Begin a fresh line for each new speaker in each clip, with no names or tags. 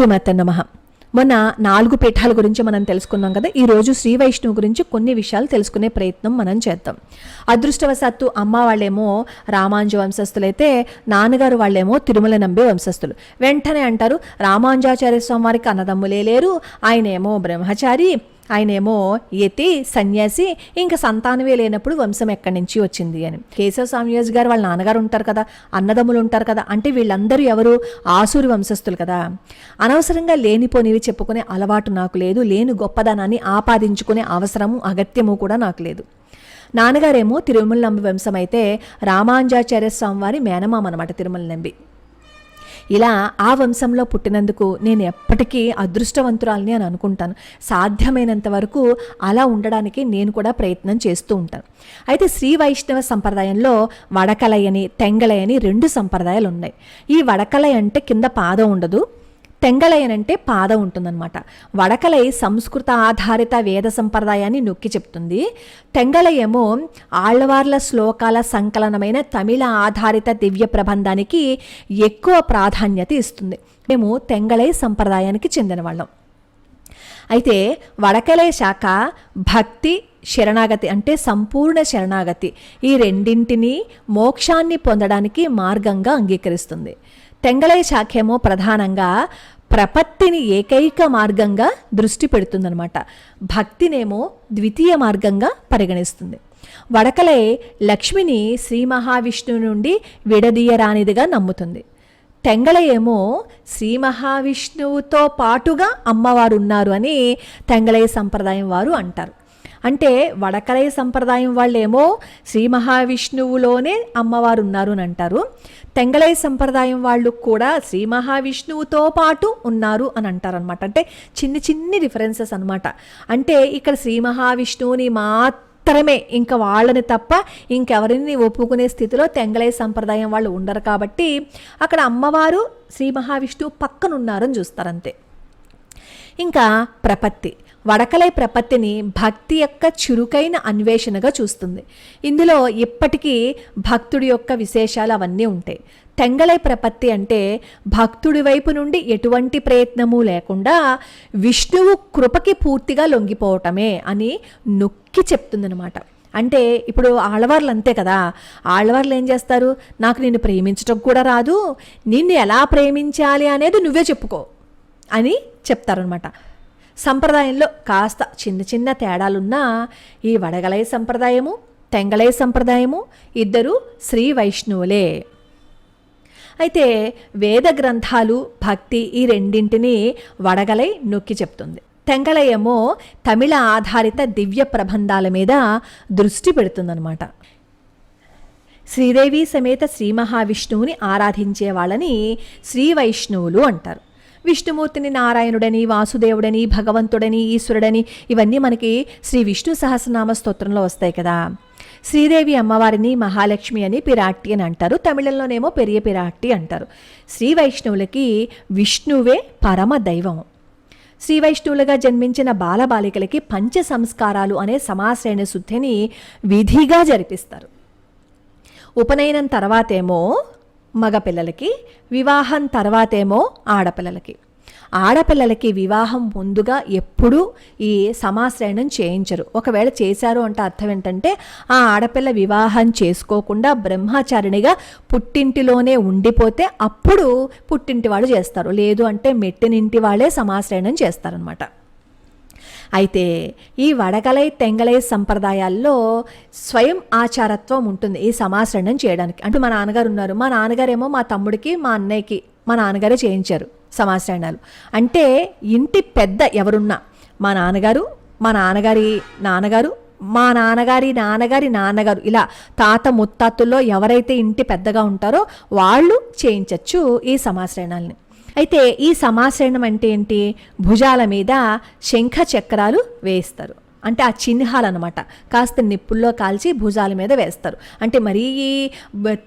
శ్రీమాతే నమః. మొన్న 4 పీఠాల గురించి మనం తెలుసుకున్నాం కదా. ఈరోజు శ్రీ వైష్ణవు గురించి కొన్ని విషయాలు తెలుసుకునే ప్రయత్నం మనం చేద్దాం. అదృష్టవశాత్తు అమ్మ వాళ్ళేమో రామానుజ వంశస్థులైతే నాన్నగారు వాళ్ళేమో తిరుమల నంబి వంశస్థులు. వెంటనే అంటారు రామానుజాచార్య స్వామి వారికి అన్నదమ్ములే లేరు, ఆయనేమో బ్రహ్మచారి, ఆయనేమో యతి సన్యాసి, ఇంకా సంతానమే లేనప్పుడు వంశం ఎక్కడి నుంచి వచ్చింది అని. కేశవ స్వామియాజీ గారు వాళ్ళ నాన్నగారు ఉంటారు కదా, అన్నదమ్ములు ఉంటారు కదా, అంటే వీళ్ళందరూ ఎవరు? ఆసూరి వంశస్థులు కదా. అనవసరంగా లేనిపోనివి చెప్పుకునే అలవాటు నాకు లేదు, లేని గొప్పదనాన్ని ఆపాదించుకునే అవసరము అగత్యము కూడా నాకు లేదు. నాన్నగారేమో తిరుమల నంబి వంశం అయితే రామానుజాచార్య స్వామి వారి మేనమామ అనమాట తిరుమల నంబి. ఇలా ఆ వంశంలో పుట్టినందుకు నేను ఎప్పటికీ అదృష్టవంతురాలని అని అనుకుంటాను. సాధ్యమైనంత వరకు అలా ఉండడానికి నేను కూడా ప్రయత్నం చేస్తూ ఉంటాను. అయితే శ్రీ వైష్ణవ సంప్రదాయంలో వడకలయని తెంగళయని 2 సంప్రదాయాలు ఉన్నాయి. ఈ వడకలయ అంటే కింద పాదం ఉండదు, తెంగళయనంటే పాదం ఉంటుందన్నమాట. వడకలై సంస్కృత ఆధారిత వేద సంప్రదాయాన్ని నొక్కి చెప్తుంది. తెంగళయేమో ఆళ్వార్ల శ్లోకాల సంకలనమైన తమిళ ఆధారిత దివ్య ప్రబంధానికి ఎక్కువ ప్రాధాన్యత ఇస్తుంది. మేము తెంగళై సంప్రదాయానికి చెందిన వాళ్ళం. అయితే వడకలై శాఖ భక్తి శరణాగతి అంటే సంపూర్ణ శరణాగతి, ఈ రెండింటినీ మోక్షాన్ని పొందడానికి మార్గంగా అంగీకరిస్తుంది. తెంగళై శాఖేమో ప్రధానంగా ప్రపత్తిని ఏకైక మార్గంగా దృష్టి పెడుతుందనమాట. భక్తినేమో ద్వితీయ మార్గంగా పరిగణిస్తుంది. వడకలై లక్ష్మిని శ్రీ మహావిష్ణువు నుండి విడదీయరానిదిగా నమ్ముతుంది. తెంగళయేమో శ్రీ మహావిష్ణువుతో పాటుగా అమ్మవారు ఉన్నారు అని తెంగళై సంప్రదాయం వారు అంటారు. అంటే వడకలై సంప్రదాయం వాళ్ళేమో శ్రీ మహావిష్ణువులోనే అమ్మవారు ఉన్నారు అని అంటారు. తెంగళై సంప్రదాయం వాళ్ళు కూడా శ్రీ మహావిష్ణువుతో పాటు ఉన్నారు అని అంటారనమాట. అంటే చిన్ని డిఫరెన్సెస్ అనమాట. అంటే ఇక్కడ శ్రీ మహావిష్ణువుని మాత్రమే, ఇంకా వాళ్ళని తప్ప ఇంకెవరిని ఒప్పుకునే స్థితిలో తెంగళై సంప్రదాయం వాళ్ళు ఉండరు కాబట్టి అక్కడ అమ్మవారు శ్రీ మహావిష్ణువు పక్కన ఉన్నారని చూస్తారంతే. ఇంకా ప్రపత్తి, వడకలై ప్రపత్తిని భక్తి యొక్క చురుకైన అన్వేషణగా చూస్తుంది. ఇందులో ఇప్పటికీ భక్తుడి యొక్క విశేషాలు అవన్నీ ఉంటాయి. తెంగళై ప్రపత్తి అంటే భక్తుడి వైపు నుండి ఎటువంటి ప్రయత్నము లేకుండా విష్ణువు కృపకి పూర్తిగా లొంగిపోవటమే అని నొక్కి చెప్తుందనమాట. అంటే ఇప్పుడు ఆళ్వార్లు అంతే కదా, ఆళ్వార్లు ఏం చేస్తారు? నాకు నిన్ను ప్రేమించటం కూడా రాదు, నిన్ను ఎలా ప్రేమించాలి అనేది నువ్వే చెప్పుకో అని చెప్తారనమాట. సంప్రదాయంలో కాస్త చిన్న తేడాలున్నా ఈ వడగలై సంప్రదాయము తెంగళై సంప్రదాయము ఇద్దరు శ్రీ వైష్ణవులే. అయితే వేద గ్రంథాలు భక్తి ఈ రెండింటినీ వడగలై నొక్కి చెప్తుంది. తెంగళయేమో తమిళ ఆధారిత దివ్య ప్రబంధాల మీద దృష్టి పెడుతుందన్నమాట. శ్రీదేవి సమేత శ్రీ మహావిష్ణువుని ఆరాధించే వాళ్ళని శ్రీ వైష్ణవులు అంటారు. విష్ణుమూర్తిని నారాయణుడని, వాసుదేవుడని, భగవంతుడని, ఈశ్వరుడని ఇవన్నీ మనకి శ్రీ విష్ణు సహస్రనామ స్తోత్రంలో వస్తాయి కదా. శ్రీదేవి అమ్మవారిని మహాలక్ష్మి అని పిరాట్టి అని అంటారు. తమిళంలోనేమో పెరియ పిరాట్టి అంటారు. శ్రీ వైష్ణవులకి విష్ణువే పరమ దైవము. శ్రీ వైష్ణవులుగా జన్మించిన బాలబాలికలకి పంచ సంస్కారాలు అనే సమాశ్రయణ శుద్ధిని విధిగా జరిపిస్తారు. ఉపనయనం తర్వాతేమో మగపిల్లలకి, వివాహం తర్వాతేమో ఆడపిల్లలకి. ఆడపిల్లలకి వివాహం ముందుగా ఎప్పుడూ ఈ సమాశ్రయణం చేయించరు. ఒకవేళ చేశారు అంటే అర్థం ఏంటంటే ఆ ఆడపిల్ల వివాహం చేసుకోకుండా బ్రహ్మచారిణిగా పుట్టింటిలోనే ఉండిపోతే అప్పుడు పుట్టింటి వాళ్ళు చేస్తారు, లేదు అంటే మెట్టినింటి వాళ్ళే సమాశ్రయణం చేస్తారనమాట. అయితే ఈ వడగలై తెంగళై సంప్రదాయాల్లో స్వయం ఆచారత్వం ఉంటుంది ఈ సమాశ్రయణం చేయడానికి. అంటే మా నాన్నగారు ఉన్నారు, మా నాన్నగారేమో మా తమ్ముడికి మా అన్నయ్యకి మా నాన్నగారే చేయించారు సమాశ్రయణాలు. అంటే ఇంటి పెద్ద ఎవరున్నా మా నాన్నగారు, మా నాన్నగారి నాన్నగారు, మా నాన్నగారి నాన్నగారి నాన్నగారు, ఇలా తాత ముత్తాతుల్లో ఎవరైతే ఇంటి పెద్దగా ఉంటారో వాళ్ళు చేయించవచ్చు ఈ సమాశ్రయణాలని. అయితే ఈ సమాశ్రయణం అంటే ఏంటి? భుజాల మీద శంఖ చక్రాలు వేస్తారు. అంటే ఆ చిహ్నాలు అనమాట. కాస్త నిప్పుల్లో కాల్చి భుజాల మీద వేస్తారు. అంటే మరీ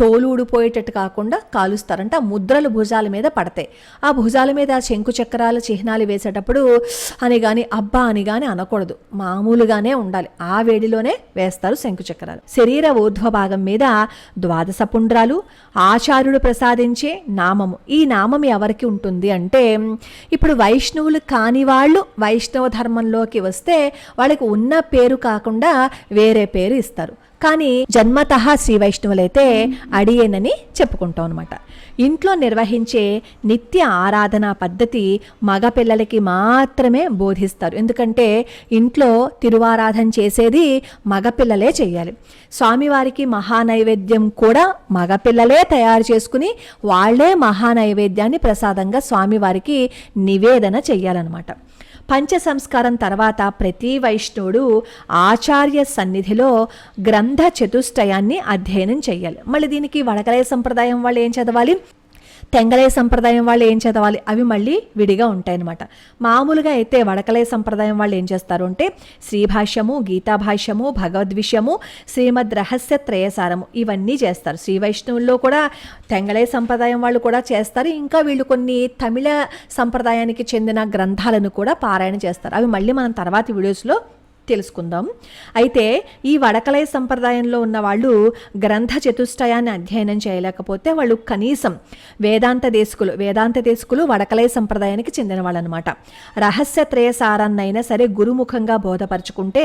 తోలు ఊడిపోయేటట్టు కాకుండా కాలుస్తారు. అంటే ఆ ముద్రలు భుజాల మీద పడతాయి. ఆ భుజాల మీద ఆ శంకు చక్రాల చిహ్నాలు వేసేటప్పుడు అని కానీ అబ్బా అని కానీ అనకూడదు, మామూలుగానే ఉండాలి. ఆ వేడిలోనే వేస్తారు శంకు చక్రాలు. శరీర ఊర్ధ్వ భాగం మీద ద్వాదశ పుండ్రాలు, ఆచార్యుడు ప్రసాదించే నామము. ఈ నామం ఎవరికి ఉంటుంది అంటే, ఇప్పుడు వైష్ణవులు కాని వాళ్ళు వైష్ణవ ధర్మంలోకి వస్తే వాళ్ళకి ఉన్న పేరు కాకుండా వేరే పేరు ఇస్తారు. కానీ జన్మతః శ్రీ వైష్ణవులైతే అడియేనని చెప్పుకుంటాం అనమాట. ఇంట్లో నిర్వహించే నిత్య ఆరాధనా పద్ధతి మగపిల్లలకి మాత్రమే బోధిస్తారు. ఎందుకంటే ఇంట్లో తిరువారాధన చేసేది మగపిల్లలే చేయాలి. స్వామివారికి మహానైవేద్యం కూడా మగపిల్లలే తయారు చేసుకుని వాళ్లే మహానైవేద్యాన్ని ప్రసాదంగా స్వామివారికి నివేదన చెయ్యాలన్నమాట. పంచ సంస్కారం తర్వాత ప్రతి వైష్ణవుడు ఆచార్య సన్నిధిలో గ్రంథ చతుష్టయాన్ని అధ్యయనం చేయాలి. మళ్ళీ దీనికి వడకలయ సంప్రదాయం వాళ్ళు ఏం చదవాలి, తెంగలయ సంప్రదాయం వాళ్ళు ఏం చదవాలి, అవి మళ్ళీ విడిగా ఉంటాయన్నమాట. మామూలుగా అయితే వడకలయ సంప్రదాయం వాళ్ళు ఏం చేస్తారు అంటే శ్రీభాష్యము, గీతాభాష్యము, భగవద్విషయము, శ్రీమద్ రహస్య త్రయసారము ఇవన్నీ చేస్తారు. శ్రీ వైష్ణవుల్లో కూడా తెంగలయ సంప్రదాయం వాళ్ళు కూడా చేస్తారు. ఇంకా వీళ్ళు కొన్ని తమిళ సంప్రదాయానికి చెందిన గ్రంథాలను కూడా పారాయణ చేస్తారు. అవి మళ్ళీ మనం తర్వాతి వీడియోస్లో తెలుసుకుందాం. అయితే ఈ వడకలయ సంప్రదాయంలో ఉన్న వాళ్ళు గ్రంథ చతుష్టయాన్ని అధ్యయనం చేయలేకపోతే వాళ్ళు కనీసం వేదాంత దేశకులు వడకలయ సంప్రదాయానికి చెందిన వాళ్ళు అనమాట. రహస్య త్రయసారాన్నైనా సరే గురుముఖంగా బోధపరుచుకుంటే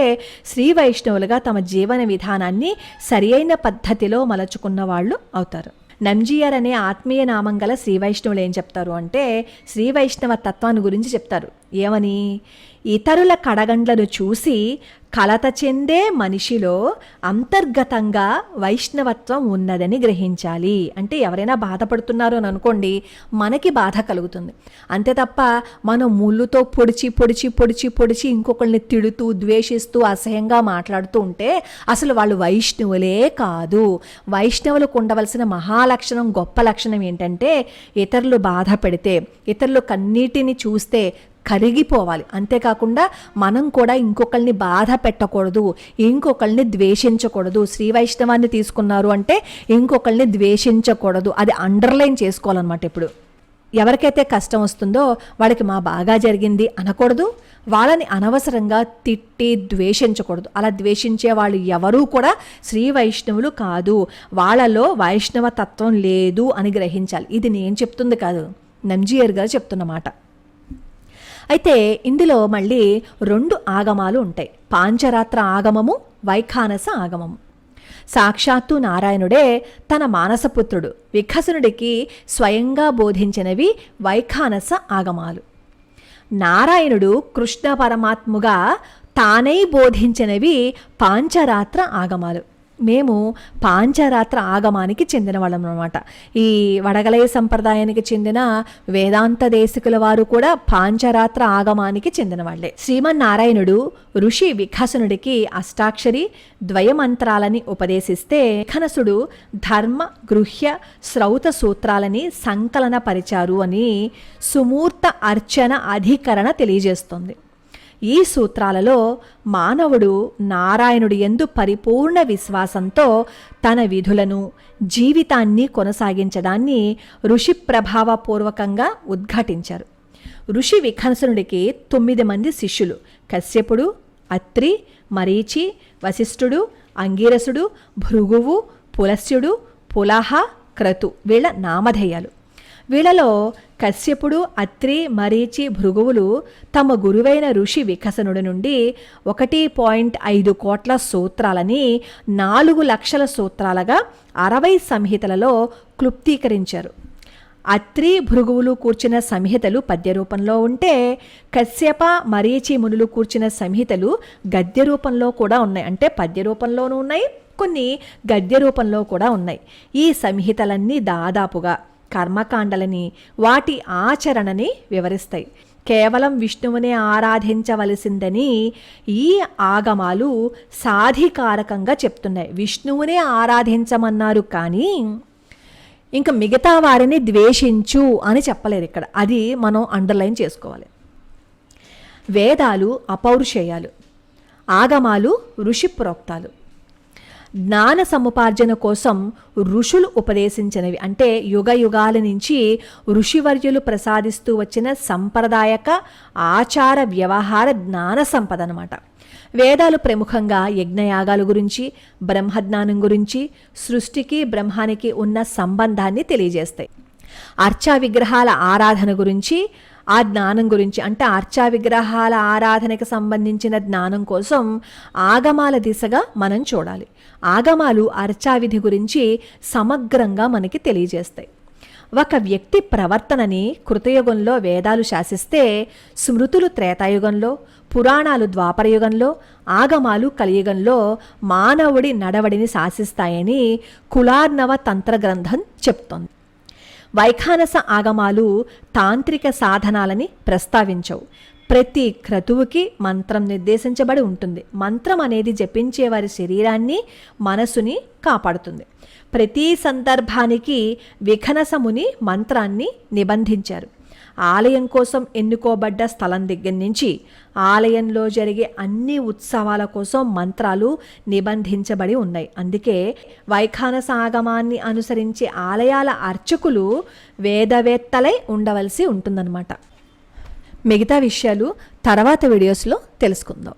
శ్రీ వైష్ణవులుగా తమ జీవన విధానాన్ని సరి అయిన పద్ధతిలో మలచుకున్న వాళ్ళు అవుతారు. నంజీయర్ అనే ఆత్మీయ నామం గల శ్రీ వైష్ణవులు ఏం చెప్తారు అంటే శ్రీ వైష్ణవ తత్వాన్ని గురించి చెప్తారు. ఏమని, ఇతరుల కడగండ్లను చూసి కలత చెందే మనిషిలో అంతర్గతంగా వైష్ణవత్వం ఉన్నదని గ్రహించాలి. అంటే ఎవరైనా బాధపడుతున్నారు అని అనుకోండి, మనకి బాధ కలుగుతుంది. అంతే తప్ప మనం ముళ్ళుతో పొడిచి ఇంకొకరిని తిడుతూ ద్వేషిస్తూ అసహ్యంగా మాట్లాడుతూ ఉంటే అసలు వాళ్ళు వైష్ణవులే కాదు. వైష్ణవులకు ఉండవలసిన మహాలక్షణం, గొప్ప లక్షణం ఏంటంటే ఇతరులు బాధ పెడితే, ఇతరులు కన్నీటిని చూస్తే కరిగిపోవాలి. అంతేకాకుండా మనం కూడా ఇంకొకరిని బాధ పెట్టకూడదు, ఇంకొకరిని ద్వేషించకూడదు. శ్రీ వైష్ణవాన్ని తీసుకున్నారు అంటే ఇంకొకరిని ద్వేషించకూడదు. అది అండర్లైన్ చేసుకోవాలన్నమాట. ఇప్పుడు ఎవరికైతే కష్టం వస్తుందో వాళ్ళకి మా బాగా జరిగింది అనకూడదు, వాళ్ళని అనవసరంగా తిట్టి ద్వేషించకూడదు. అలా ద్వేషించే వాళ్ళు ఎవరూ కూడా శ్రీ వైష్ణవులు కాదు, వాళ్ళలో వైష్ణవ తత్వం లేదు అని గ్రహించాలి. ఇది నేను చెప్తుంది కాదు, నంజీయర్ గారు చెప్తున్నమాట. అయితే ఇందులో మళ్ళీ 2 ఆగమాలు ఉంటాయి, పాంచరాత్ర ఆగమము, వైఖానస ఆగమము. సాక్షాత్తు నారాయణుడే తన మానసపుత్రుడు విఖసునుడికి స్వయంగా బోధించినవి వైఖానస ఆగమాలు. నారాయణుడు కృష్ణ పరమాత్ముగా తానై బోధించినవి పాంచరాత్ర ఆగమాలు. మేము పాంచరాత్ర ఆగమానికి చెందిన వాళ్ళం అనమాట. ఈ వడగలయ సంప్రదాయానికి చెందిన వేదాంత దేశికుల వారు కూడా పాంచరాత్ర ఆగమానికి చెందిన వాళ్లే. శ్రీమన్నారాయణుడు ఋషి విఖసునుడికి అష్టాక్షరి ద్వయమంత్రాలని ఉపదేశిస్తే విఖనసుడు ధర్మ గృహ్య శ్రౌత సూత్రాలని సంకలన పరిచారు అని సుమూర్త అర్చన అధికరణ తెలియజేస్తుంది. ఈ సూత్రాలలో మానవుడు నారాయణుడి యందు పరిపూర్ణ విశ్వాసంతో తన విధులను, జీవితాన్ని కొనసాగించడాన్ని ఋషి ప్రభావపూర్వకంగా ఉద్ఘాటించారు. ఋషి విఖనసునుడికి 9 మంది శిష్యులు: కశ్యపుడు, అత్రి, మరీచి, వశిష్ఠుడు, అంగీరసుడు, భృగువు, పులస్యుడు, పులహ, క్రతు వీళ్ళ నామధేయాలు. వీళ్ళలో కశ్యపుడు, అత్రి, మరీచి, భృగువులు తమ గురువైన ఋషి విఖసనుడి నుండి 1.5 కోట్ల సూత్రాలని 4 లక్షల సూత్రాలుగా 60 సంహితలలో క్లుప్తీకరించారు. అత్రి, భృగువులు కూర్చిన సంహితలు పద్య రూపంలో ఉంటే కశ్యప, మరీచి మునులు కూర్చిన సంహితలు గద్య రూపంలో కూడా ఉన్నాయి. అంటే పద్య రూపంలోనూ ఉన్నాయి, కొన్ని గద్య రూపంలో కూడా ఉన్నాయి. ఈ సంహితలన్నీ దాదాపుగా కర్మకాండలని, వాటి ఆచరణని వివరిస్తాయి. కేవలం విష్ణువునే ఆరాధించవలసిందని ఈ ఆగమాలు సాధికారకంగా చెప్తున్నాయి. విష్ణువునే ఆరాధించమన్నారు కానీ ఇంకా మిగతా వారిని ద్వేషించు అని చెప్పలేదు ఇక్కడ. అది మనం అండర్లైన్ చేసుకోవాలి. వేదాలు అపౌరుషేయాలు. ఆగమాలు ఋషి ప్రోక్తాలు. జ్ఞాన సముపార్జన కోసం ఋషులు ఉపదేశించినవి, అంటే యుగ యుగాల నుంచి ఋషివర్యులు ప్రసాదిస్తూ వచ్చిన సంప్రదాయక ఆచార వ్యవహార జ్ఞాన సంపద అన్నమాట. వేదాలు ప్రముఖంగా యజ్ఞయాగాల గురించి, బ్రహ్మజ్ఞానం గురించి, సృష్టికి బ్రహ్మానికి ఉన్న సంబంధాన్ని తెలియజేస్తాయి. అర్చా విగ్రహాల ఆరాధన గురించి, ఆ జ్ఞానం గురించి, అంటే అర్చా విగ్రహాల ఆరాధనకు సంబంధించిన జ్ఞానం కోసం ఆగమాల దిశగా మనం చూడాలి. ఆగమాలు అర్చా విధి గురించి సమగ్రంగా మనకి తెలియజేస్తాయి. ఒక వ్యక్తి ప్రవర్తనని కృతయుగంలో వేదాలు శాసిస్తే, స్మృతులు త్రేతాయుగంలో, పురాణాలు ద్వాపరయుగంలో, ఆగమాలు కలియుగంలో మానవుడి నడవడిని శాసిస్తాయని కులార్ణవ తంత్ర గ్రంథం చెప్తోంది. వైఖానస ఆగమాలు తాంత్రిక సాధనాలని ప్రస్తావించవు. ప్రతి క్రతువుకి మంత్రం నిర్దేశించబడి ఉంటుంది. మంత్రం అనేది జపించే వారి శరీరాన్ని, మనసుని కాపాడుతుంది. ప్రతి సందర్భానికి విఖనసముని మంత్రాన్ని నిబంధించారు. ఆలయం కోసం ఎన్నుకోబడ్డ స్థలం దగ్గర నుంచి ఆలయంలో జరిగే అన్ని ఉత్సవాల కోసం మంత్రాలు నిబంధించబడి ఉన్నాయి. అందుకే వైఖానస ఆగమాన్ని అనుసరించే ఆలయాల అర్చకులు వేదవేత్తలై ఉండవలసి ఉంటుందన్నమాట. మిగతా విషయాలు తర్వాత వీడియోస్లో తెలుసుకుందాం.